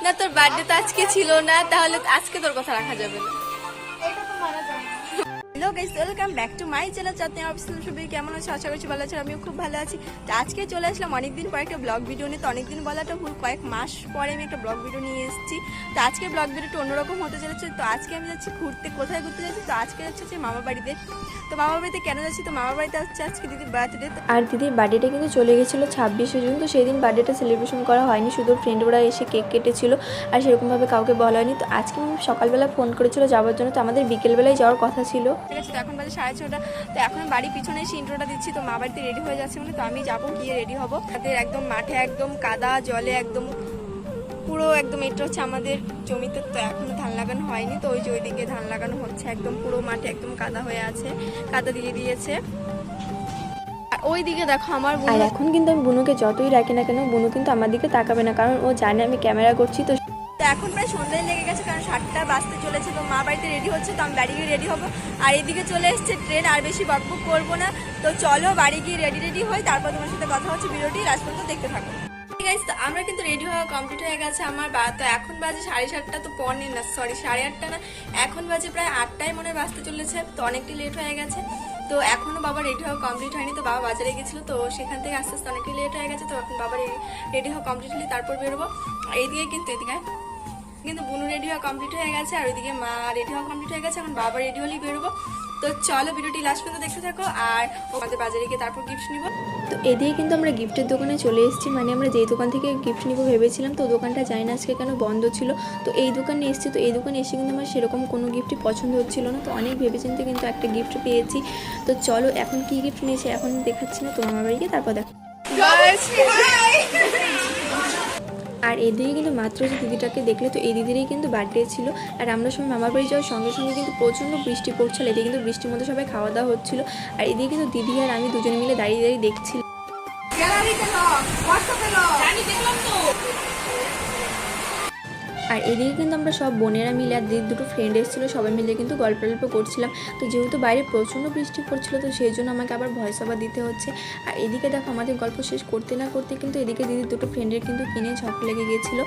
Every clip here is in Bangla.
না তোর বার্থডে তো আজকে ছিল না, তাহলে আজকে তোর কথা রাখা যাবে না। Hello guys, welcome back to my channel. যাতে আপনারা সবাই কেমন আছে, আশা করছি ভালো আছেন। আমিও খুব ভালো আছি। তো আজকে চলে আসলাম অনেকদিন পর একটা ব্লগ ভিডিও নিয়ে। তো অনেকদিন বলাটা ভুল, কয়েক মাস পরে আমি একটা ব্লগ ভিডিও নিয়ে এসেছি। তো আজকে ব্লগ ভিডিওটা অন্যরকম হতে চলেছে। তো আজকে আমি যাচ্ছি ঘুরতে। কোথায় ঘুরতে যাচ্ছি? তো আজকে যাচ্ছি হচ্ছে মামা বাড়িতে। তো মামা বাড়িতে কেন যাচ্ছি? তো মামা বাড়িতে হচ্ছে আজকে দিদির বার্থডে। আর দিদির বার্থডেটা কিন্তু চলে গেছিলো 26শে জুন। তো সেই দিন বার্থডেটা সেলিব্রেশন করা হয়নি, শুধু ফ্রেন্ডরা এসে কেক কেটেছিল আর সেরকমভাবে কাউকে বলা হয়নি। তো আজকে আমি সকালবেলা ফোন করেছিল যাওয়ার জন্য, তো আমাদের বিকেলবেলায় যাওয়ার কথা ছিল। ঠিক আছে, তো এখন বাজে 6:30। তো এখন বাড়ির পিছনে এসে ইন্ট্রোটা দিচ্ছি। তো মা বাড়িতে রেডি হয়ে যাচ্ছে মানে, তো আমি যাবো গিয়ে রেডি হবো। তাদের একদম মাঠে একদম কাদা জলে একদম পুরো একদম, এটা হচ্ছে আমাদের জমিতে। তো এখনো ধান লাগানো হয়নি, তো ওই যে ওইদিকে ধান লাগানো হচ্ছে। একদম পুরো মাঠে একদম কাদা হয়ে আছে, কাদা দিয়ে দিয়েছে। আর ওই দিকে দেখো আমার আর এখন কিন্তু আমি বুনুকে যতই রাখি না কেন, বুনু কিন্তু আমার দিকে তাকাবে না, কারণ ও জানে আমি ক্যামেরা করছি। তো এখন প্রায় সন্ধ্যায় লেগে গেছে, কারণ 7টা বাজতে চলেছে। তো মা বাড়িতে রেডি হচ্ছে, তো আমি বাড়ি গিয়ে রেডি হবো। আর এদিকে চলে এসছে ট্রেন। আর বেশি বকবক করবো না, তো চলো বাড়ি গিয়ে রেডি হই, তারপর তোমার সাথে কথা হচ্ছে। ভিডিওটি লাস্ট পর্যন্ত দেখতে থাকো। ঠিক আছে, তো আমরা কিন্তু রেডি হওয়া কমপ্লিট হয়ে গেছে আমার। তো এখন বাজে 7:30। তো পরে না, সরি 8:30 না, এখন বাজে প্রায় 8টায় মনে বাজতে চলেছে। তো অনেকটাই লেট হয়ে গেছে। তো এখনো বাবা রেডি হওয়া কমপ্লিট হয়নি। তো বাবা বাজারে গেছিল, তো সেখান থেকে আস্তে আস্তে অনেকটাই লেট হয়ে গেছে। তো এখন বাবা রেডি হওয়া কমপ্লিট হলে তারপর বেরোবো। এইদিকে কিন্তু বুনু রেডি হওয়া কমপ্লিট হয়ে গেছে, আর ওইদিকে মা রেডি হওয়া কমপ্লিট হয়ে গেছে। এখন বাবা রেডি হলেই বেরোবো। তো চলো ভিডিওটি লাস্ট পর্যন্ত দেখতে থাকো, আর আমাদের বাজারে গিয়ে তারপর গিফট নিবো। তো এদিকে কিন্তু আমরা গিফটের দোকানে চলে এসেছি, মানে আমরা যেই দোকান থেকে গিফট নিব ভেবেছিলাম, তো দোকানটা জানি না আজকে কেন বন্ধ ছিল। তো এই দোকানে এসেছি। তো এই দোকানে এসে কিন্তু আমার সেরকম কোনো গিফটই পছন্দ হচ্ছিল না। তো অনেক ভেবেচিন্তে কিন্তু একটা গিফট পেয়েছি। তো চলো এখন কি গিফট নিয়েছি এখন দেখাচ্ছি না, তো মামা বাড়িকে তারপর দেখো। আর এদিকে কিন্তু মাত্র যে দিদিটাকে দেখলে, তো এই দিদিরই কিন্তু বার্থডে ছিল। আর আমরা সবাই মামার বাড়ি যাওয়ার সঙ্গে সঙ্গে কিন্তু প্রচণ্ড বৃষ্টি পড়ছিল। এদিকে কিন্তু বৃষ্টির মধ্যে সবাই খাওয়া দাওয়া হচ্ছিল। আর এদিকে কিন্তু দিদি আর আমি দুজনে মিলে দাঁড়িয়ে দাঁড়িয়ে দেখছিলাম। আর এদিকে কিন্তু আমরা সব বোনেরা মিলে আর দিদির দুটো ফ্রেন্ড এসেছিলো, সবাই মিলে কিন্তু গল্প করছিলাম। তো যেহেতু বাইরে প্রচণ্ড বৃষ্টি পড়ছিল, তো সেই জন্য আমাকে আবার ভয়েস ওভার দিতে হচ্ছে। আর এদিকে দেখো আমাদের গল্প শেষ করতে না করতে কিন্তু এদিকে দিদির দুটো ফ্রেন্ডের কিন্তু কিনে ঝগড়া লেগে গিয়েছিলো।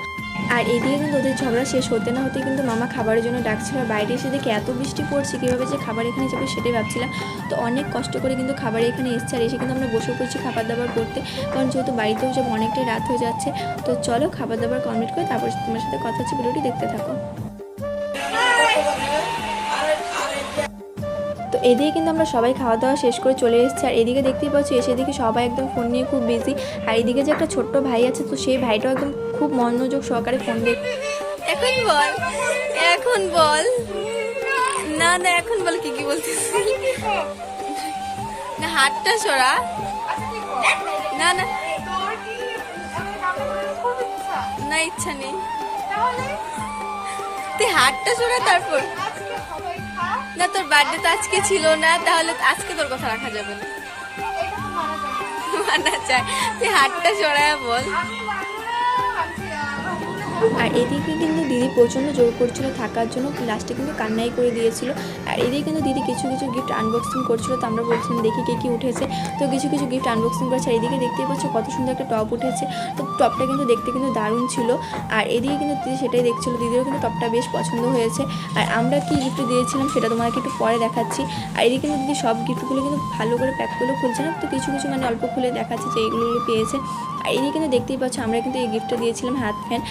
আর এদিকে কিন্তু ওদের ঝগড়া শেষ হতে না হতে কিন্তু মামা খাবারের জন্য ডাকছিল। আর বাইরে এসে দেখে এত বৃষ্টি পড়ছে, কীভাবে যে খাবার এখানে যাবে সেটাই ভাবছিলাম। তো অনেক কষ্ট করে কিন্তু খাবার এখানে এসছে। আর এসে কিন্তু আমরা বসে পড়ছি খাবার দাবার করতে, কারণ যেহেতু বাড়িতেও যাব অনেকটাই রাত হয়ে যাচ্ছে। তো চলো খাবার দাবার কমপ্লিট করে তারপর তোমার সাথে কথা হচ্ছে, ভিডিওটি দেখতে থাকো। তো এদিকে কিন্তু আমরা সবাই খাওয়া দাওয়া শেষ করে চলে এসেছি। আর এদিকে দেখতেই পাচ্ছি এসে দেখি সবাই একদম ফোন নিয়ে খুব বিজি। আর এদিকে যে একটা ছোট্ট ভাই আছে, তো সেই ভাইটাও একদম খুব মনোযোগ সহকারে ফোন দেখ। এখন বল না না, এখন বল কি বলছিস না, হাতটা সরা। না না না, ইচ্ছা নেই। তুই হাতটা সরা তারপর। না তোর বার্থডে তো আজকে ছিল না, তাহলে আজকে তোর কথা রাখা যাবে না। মানা চাই, তুই হাতটা সরায় বল। আর এদিকে কিন্তু দিদি প্রচণ্ড জোর করছিল থাকার জন্য, লাস্টে কিন্তু কান্নাই করে দিয়েছিল। আর এদিকে কিন্তু দিদি কিছু গিফট আনবক্সিং করছিল। তো আমরা বলছিলাম দেখি কে উঠেছে। তো কিছু গিফট আনবক্সিং করেছে। আর এদিকে দেখতেই পাচ্ছ কত সুন্দর একটা টপ উঠেছে। তো টপটা কিন্তু দেখতে কিন্তু দারুণ ছিল। আর এদিকে কিন্তু দিদি সেটাই দেখছিল, দিদিরও কিন্তু টপটা বেশ পছন্দ হয়েছে। আর আমরা কি গিফট দিয়েছিলাম সেটা তোমাকে একটু পরে দেখাচ্ছি। আর এদিকে কিন্তু দিদি সব গিফটগুলো কিন্তু ভালো করে প্যাক করে খুলছে না, তো কিছু মানে অল্প খুলে দেখাচ্ছে যে এইগুলো পেয়েছে। আর এদিকে কিন্তু দেখতেই পাচ্ছ আমরা কিন্তু এই গিফটটা দিয়েছিলাম হাত ফ্যান।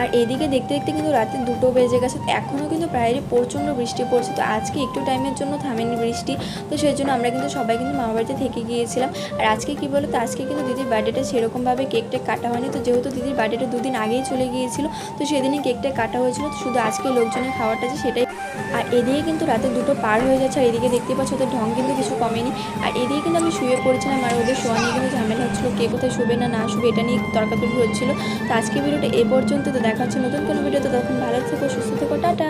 আর এদিকে দেখতে দেখতে কিন্তু রাতে 2টো বেজে গেছে। এখনও কিন্তু প্রায় প্রচণ্ড বৃষ্টি পড়ছে। তো আজকে একটু টাইমের জন্য থামেনি বৃষ্টি, তো সেই জন্য আমরা কিন্তু সবাই কিন্তু মামা বাড়িতে থেকে গিয়েছিলাম। আর আজকে কি বলো তো, আজকে কিন্তু দিদির বার্থডেটা সেরকমভাবে কেকটা কাটা হয়নি। তো যেহেতু দিদির বার্থডেটা 2 দিন আগেই চলে গিয়েছিল, তো সেদিনই কেকটা কাটা হয়েছিল। তো শুধু আজকে লোকজনের খাওয়াটা যে সেটাই। আর এদিকে কিন্তু রাতে 2টো পার হয়ে যাচ্ছে। আর এদিকে দেখতে পাচ্ছ ওদের ঢং কিন্তু কিছু কমেনি। আর এদিকে কিন্তু আমি শুয়ে পড়েছিলাম, আর ওদের শোয়া নিয়ে কিন্তু ঝামেলা হচ্ছিলো, কে কোথায় শুবে না শুবে এটা নিয়ে তর্কাতর্কি হচ্ছিলো। তো আজকে ভিডিওটা এ পর্যন্ত। তো দেখা হচ্ছে নতুন কোনো ভিডিওতে, তখন ভালো থেকো, সুস্থ থেকো, টাটা।